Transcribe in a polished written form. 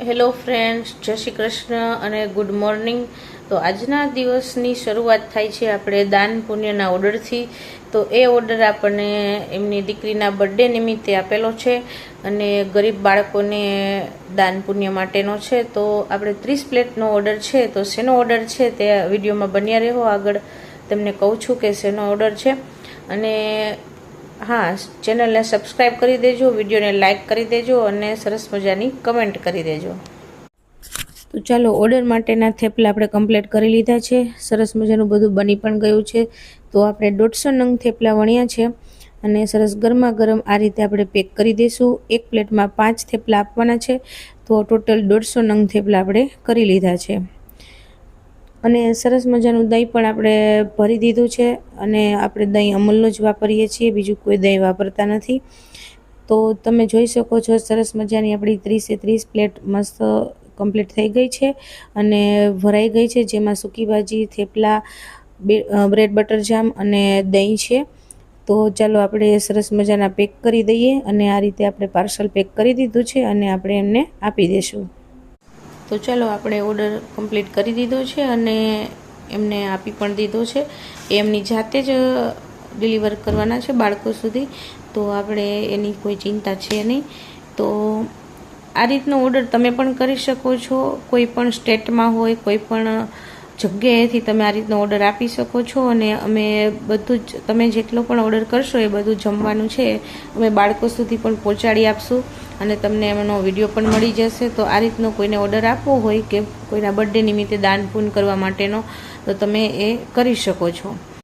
Hello friends, જય શ્રી કૃષ્ણ અને good morning. તો આજના દિવસની શરૂઆત થાય છે આપણે દાન પુણ્યના ઓર્ડરથી। તો એ ઓર્ડર આપણને એમની દીકરીના બર્થડે નિમિત્તે આપેલો છે અને ગરીબ બાળકોને દાન પુણ્ય માટેનો છે। તો આપણે 30 પ્લેટનો ઓર્ડર છે। તો શેનો ઓર્ડર છે તે વિડીયોમાં બન્યા રહો, આગળ તમને કહું છું કે શેનો ઓર્ડર છે। અને हाँ, चेनल ने सब्सक्राइब कर देजो, वीडियो ने लाइक कर देजो और सरस मजानी कमेंट कर देजो। तो चलो ऑर्डर माटेना थेपला आपणे कम्प्लीट करी लीधा छे। सरस मजानुं बधुं बनी पण गयुं छे। तो आपणे 150 नंग थेपला वण्या छे अने सरस गरमा गरम आ रीते आपणे पेक करी देशुं। एक प्लेट में 5 थेपला आपवाना छे। तो टोटल 150 नंग थेपला आपणे करी लीधा छे અને સરસ મજાનું દહીં પણ આપણે ભરી દીધું છે અને આપણે દહીં અમૂલનું જ વાપરીએ છીએ, બીજું કોઈ દહીં વાપરતા નથી। તો તમે જોઈ શકો છો સરસ મજાની આપણી 30 પ્લેટ મસ્ત કમ્પ્લીટ થઈ ગઈ છે અને ભરાઈ ગઈ છે, જેમાં સૂકી ભાજી, થેપલા, બ્રેડ બટર જામ અને દહીં છે। તો ચાલો આપણે સરસ મજાના પેક કરી દઈએ અને આ રીતે આપણે પાર્સલ પેક કરી દીધું છે અને આપણે એમને આપી દઈશું। तो चलो આપણે ઓર્ડર કમ્પ્લીટ કરી દીધો છે અને એમને આપી પણ દીધો છે। એમની જાતે જ ડિલિવર કરવાના છે બાળકો સુધી, તો આપણે એની કોઈ ચિંતા છે નહીં। તો આ રીતનો ઓર્ડર તમે પણ કરી શકો છો। કોઈ પણ સ્ટેટમાં હોય, કોઈ પણ જગ્યાએથી તમે આ રીતનો ઓર્ડર આપી શકો છો અને અમે બધું જ, તમે જેટલો પણ ઓર્ડર કરશો એ બધું જમવાનું છે અમે બાળકો સુધી પણ પહોંચાડી આપશું અને તમને એનો વિડીયો પણ મળી જશે। તો આ રીતનો કોઈને ઓર્ડર આપવો હોય કે કોઈના બર્થડે નિમિત્તે દાન પુણ્ય કરવા માટેનો, તો તમે એ કરી શકો છો।